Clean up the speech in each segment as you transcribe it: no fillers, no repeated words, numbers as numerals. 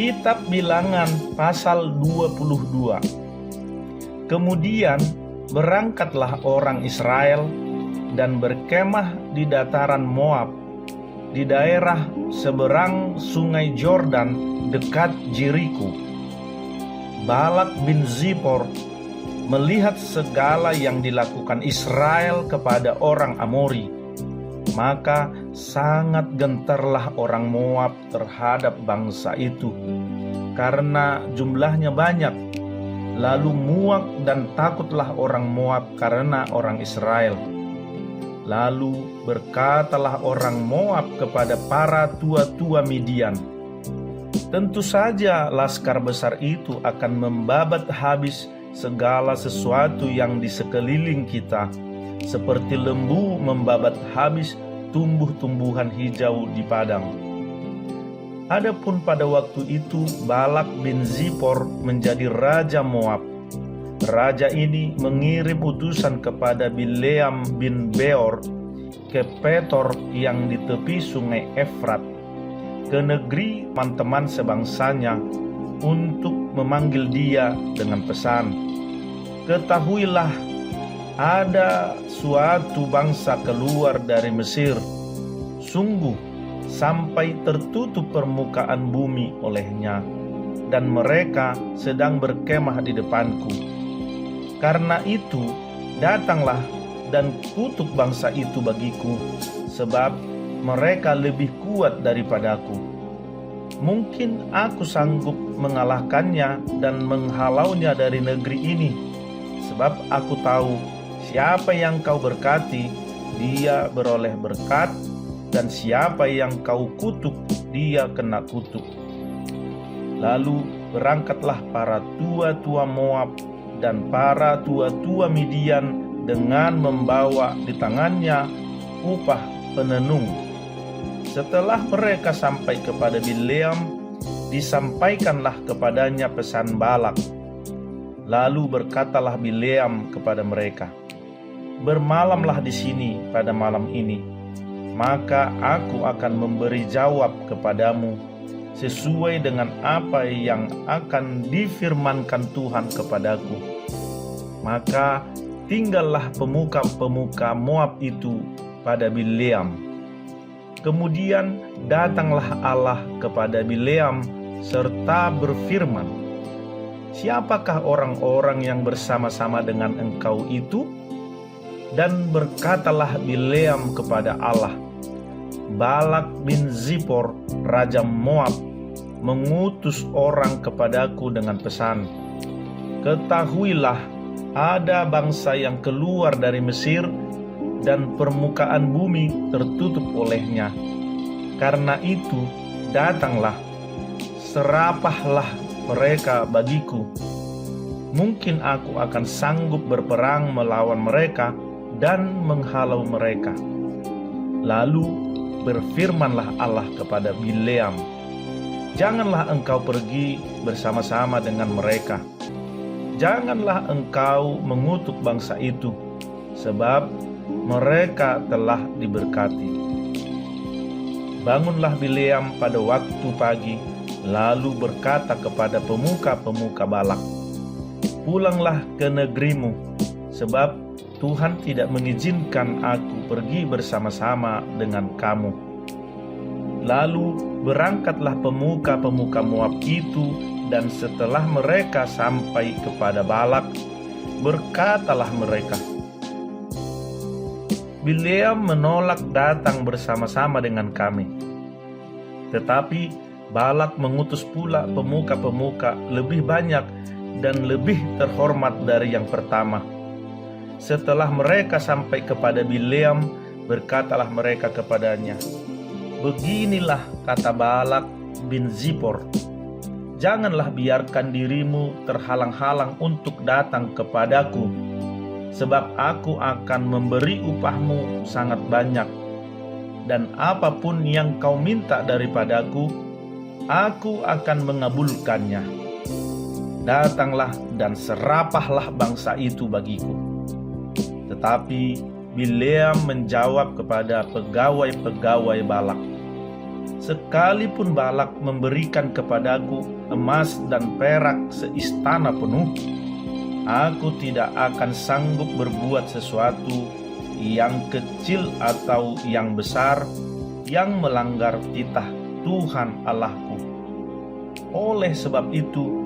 Kitab Bilangan pasal 22. Kemudian berangkatlah orang Israel dan berkemah di dataran Moab, di daerah seberang sungai Yordan dekat Jeriko. Balak bin Zippor melihat segala yang dilakukan Israel kepada orang Amori, maka sangat gentarlah orang Moab terhadap bangsa itu, karena jumlahnya banyak. Lalu muak dan takutlah orang Moab karena orang Israel. Lalu berkatalah orang Moab kepada para tua-tua Midian, "Tentu saja laskar besar itu akan membabat habis segala sesuatu yang di sekeliling kita, seperti lembu membabat habis tumbuh-tumbuhan hijau di padang." Adapun pada waktu itu Balak bin Zippor menjadi raja Moab. Raja ini mengirim utusan kepada Bileam bin Beor ke Petor yang di tepi sungai Efrat, ke negeri teman-teman sebangsanya, untuk memanggil dia dengan pesan, "Ketahuilah, ada suatu bangsa keluar dari Mesir, sungguh sampai tertutup permukaan bumi olehnya, dan mereka sedang berkemah di depanku. Karena itu, datanglah dan kutuk bangsa itu bagiku, sebab mereka lebih kuat daripadaku. Mungkin aku sanggup mengalahkannya dan menghalaunya dari negeri ini, sebab aku tahu siapa yang kau berkati, dia beroleh berkat, dan siapa yang kau kutuk, dia kena kutuk." Lalu berangkatlah para tua-tua Moab dan para tua-tua Midian dengan membawa di tangannya upah penenung. Setelah mereka sampai kepada Bileam, disampaikanlah kepadanya pesan Balak. Lalu berkatalah Bileam kepada mereka, "Bermalamlah di sini pada malam ini, maka aku akan memberi jawab kepadamu sesuai dengan apa yang akan difirmankan Tuhan kepadaku." Maka tinggallah pemuka-pemuka Moab itu pada Bileam. Kemudian datanglah Allah kepada Bileam serta berfirman, "Siapakah orang-orang yang bersama-sama dengan engkau itu?" Dan berkatalah Bileam kepada Allah, "Balak bin Zippor, raja Moab, mengutus orang kepadaku dengan pesan, 'Ketahuilah, ada bangsa yang keluar dari Mesir, dan permukaan bumi tertutup olehnya. Karena itu, datanglah, serapahlah mereka bagiku. Mungkin aku akan sanggup berperang melawan mereka dan menghalau mereka.' Lalu berfirmanlah Allah kepada Bileam, 'Janganlah engkau pergi bersama-sama dengan mereka. Janganlah engkau mengutuk bangsa itu, sebab mereka telah diberkati.' Bangunlah Bileam pada waktu pagi, lalu berkata kepada pemuka-pemuka Balak, 'Pulanglah ke negerimu, sebab Tuhan tidak mengizinkan aku pergi bersama-sama dengan kamu.' Lalu berangkatlah pemuka-pemuka Moab itu, dan setelah mereka sampai kepada Balak, berkatalah mereka, 'Bileam menolak datang bersama-sama dengan kami.' Tetapi Balak mengutus pula pemuka-pemuka lebih banyak dan lebih terhormat dari yang pertama. Setelah mereka sampai kepada Bileam, berkatalah mereka kepadanya, 'Beginilah kata Balak bin Zippor, janganlah biarkan dirimu terhalang-halang untuk datang kepadaku, sebab aku akan memberi upahmu sangat banyak, dan apapun yang kau minta daripadaku, aku akan mengabulkannya. Datanglah dan serapahlah bangsa itu bagiku.' Tetapi Bileam menjawab kepada pegawai-pegawai Balak, sekalipun Balak memberikan kepadaku emas dan perak seistana penuh, aku tidak akan sanggup berbuat sesuatu yang kecil atau yang besar yang melanggar titah Tuhan Allahku. Oleh sebab itu,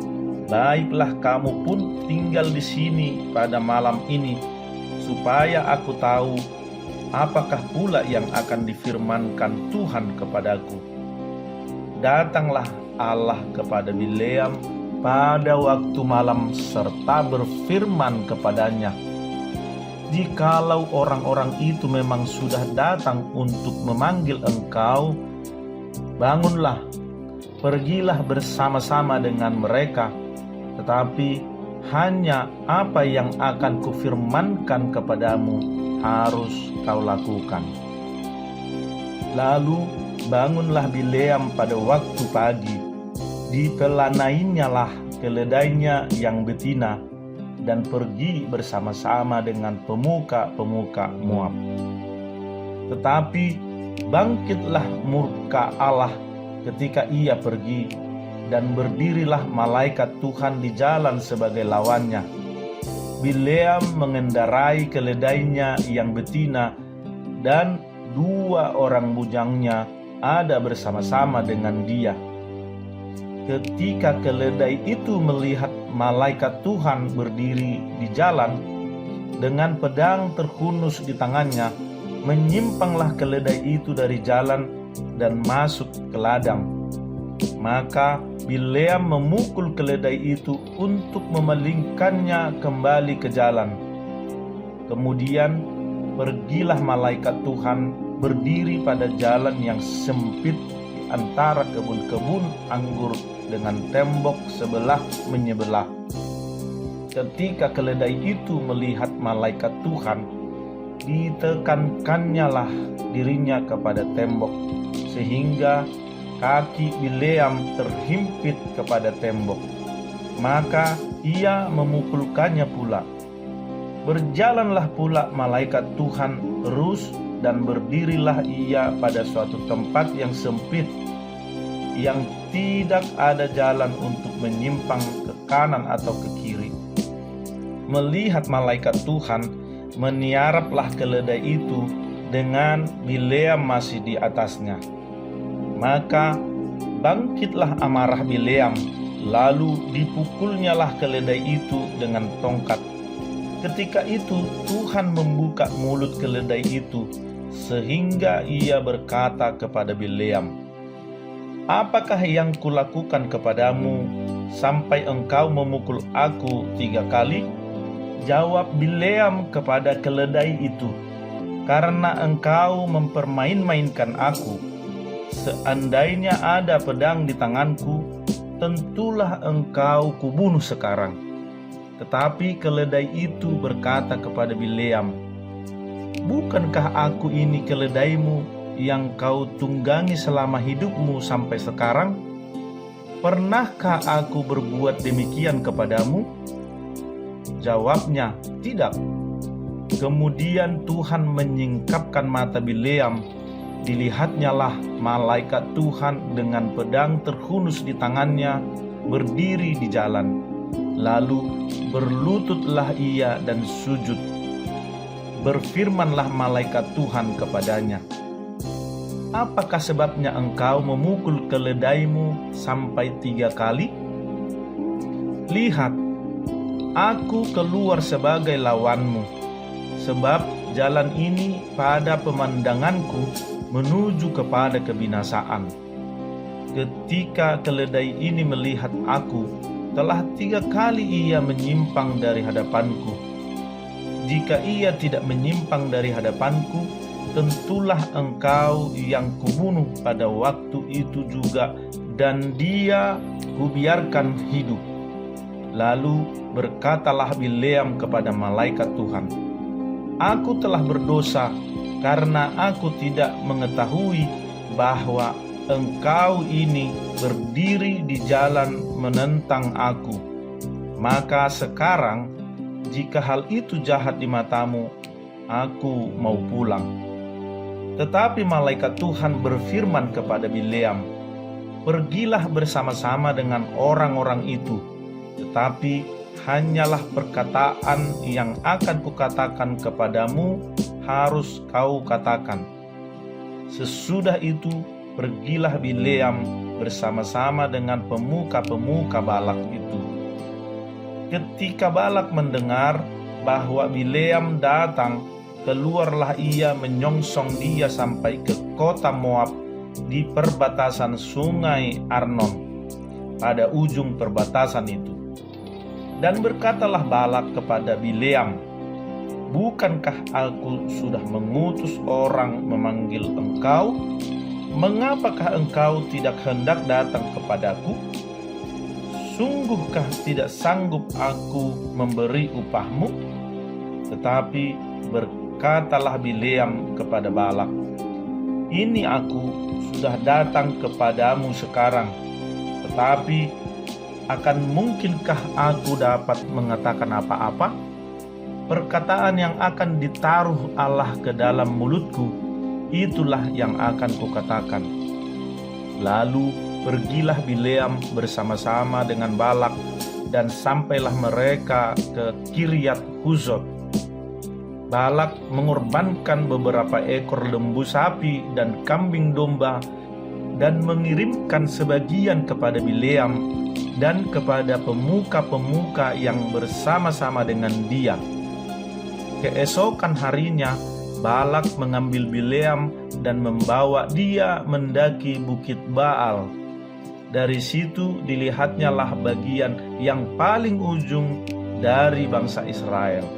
baiklah kamu pun tinggal di sini pada malam ini, supaya aku tahu apakah pula yang akan difirmankan Tuhan kepadaku. Datanglah Allah kepada Bileam pada waktu malam serta berfirman kepadanya, "Jikalau orang-orang itu memang sudah datang untuk memanggil engkau, bangunlah, pergilah bersama-sama dengan mereka, tetapi hanya apa yang akan kufirmankan kepadamu harus kau lakukan." Lalu bangunlah Bileam pada waktu pagi, dipelanainyalah keledainya yang betina, dan pergi bersama-sama dengan pemuka-pemuka Moab. Tetapi bangkitlah murka Allah ketika ia pergi, dan berdirilah malaikat Tuhan di jalan sebagai lawannya. Bileam mengendarai keledainya yang betina, dan 2 orang bujangnya ada bersama-sama dengan dia. Ketika keledai itu melihat malaikat Tuhan berdiri di jalan dengan pedang terhunus di tangannya, menyimpanglah keledai itu dari jalan dan masuk ke ladang. Maka Bileam memukul keledai itu untuk memalingkannya kembali ke jalan. Kemudian pergilah malaikat Tuhan berdiri pada jalan yang sempit di antara kebun-kebun anggur dengan tembok sebelah menyebelah. Ketika keledai itu melihat malaikat Tuhan, ditekankannya lah dirinya kepada tembok, sehingga kaki Bileam terhimpit kepada tembok. Maka ia memukulkannya pula. Berjalanlah pula malaikat Tuhan terus, dan berdirilah ia pada suatu tempat yang sempit, yang tidak ada jalan untuk menyimpang ke kanan atau ke kiri. Melihat malaikat Tuhan, meniaraplah keledai itu dengan Bileam masih di atasnya. Maka bangkitlah amarah Bileam, lalu dipukulnyalah keledai itu dengan tongkat. Ketika itu Tuhan membuka mulut keledai itu, sehingga ia berkata kepada Bileam, "Apakah yang kulakukan kepadamu sampai engkau memukul aku 3 kali?" Jawab Bileam kepada keledai itu, "Karena engkau mempermain-mainkan aku. Seandainya ada pedang di tanganku, tentulah engkau kubunuh sekarang." Tetapi keledai itu berkata kepada Bileam, "Bukankah aku ini keledaimu yang kau tunggangi selama hidupmu sampai sekarang? Pernahkah aku berbuat demikian kepadamu?" Jawabnya, "Tidak." Kemudian Tuhan menyingkapkan mata Bileam. Dilihatnyalah malaikat Tuhan dengan pedang terhunus di tangannya berdiri di jalan. Lalu berlututlah ia dan sujud. Berfirmanlah malaikat Tuhan kepadanya, "Apakah sebabnya engkau memukul keledaimu sampai 3 kali? Lihat, aku keluar sebagai lawanmu, sebab jalan ini pada pemandanganku menuju kepada kebinasaan. Ketika keledai ini melihat aku, telah 3 kali ia menyimpang dari hadapanku. Jika ia tidak menyimpang dari hadapanku, tentulah engkau yang kubunuh pada waktu itu juga, dan dia kubiarkan hidup." Lalu berkatalah Bileam kepada malaikat Tuhan, "Aku telah berdosa karena aku tidak mengetahui bahwa engkau ini berdiri di jalan menentang aku. Maka sekarang, jika hal itu jahat di matamu, aku mau pulang." Tetapi malaikat Tuhan berfirman kepada Bileam, "Pergilah bersama-sama dengan orang-orang itu, tetapi hanyalah perkataan yang akan kukatakan kepadamu harus kau katakan." Sesudah itu pergilah Bileam bersama-sama dengan pemuka-pemuka Balak itu. Ketika Balak mendengar bahwa Bileam datang, keluarlah ia menyongsong dia sampai ke kota Moab di perbatasan sungai Arnon, pada ujung perbatasan itu. Dan berkatalah Balak kepada Bileam, "Bukankah aku sudah mengutus orang memanggil engkau? Mengapakah engkau tidak hendak datang kepadaku? Sungguhkah tidak sanggup aku memberi upahmu?" Tetapi berkatalah Bileam kepada Balak, "Ini aku sudah datang kepadamu sekarang, tetapi akan mungkinkah aku dapat mengatakan apa-apa? Perkataan yang akan ditaruh Allah ke dalam mulutku, itulah yang akan kukatakan." Lalu pergilah Bileam bersama-sama dengan Balak, dan sampailah mereka ke Kiryat Huzot. Balak mengorbankan beberapa ekor lembu sapi dan kambing domba, dan mengirimkan sebagian kepada Bileam dan kepada pemuka-pemuka yang bersama-sama dengan dia. Keesokan harinya Balak mengambil Bileam dan membawa dia mendaki bukit Baal. Dari situ dilihatnyalah bagian yang paling ujung dari bangsa Israel.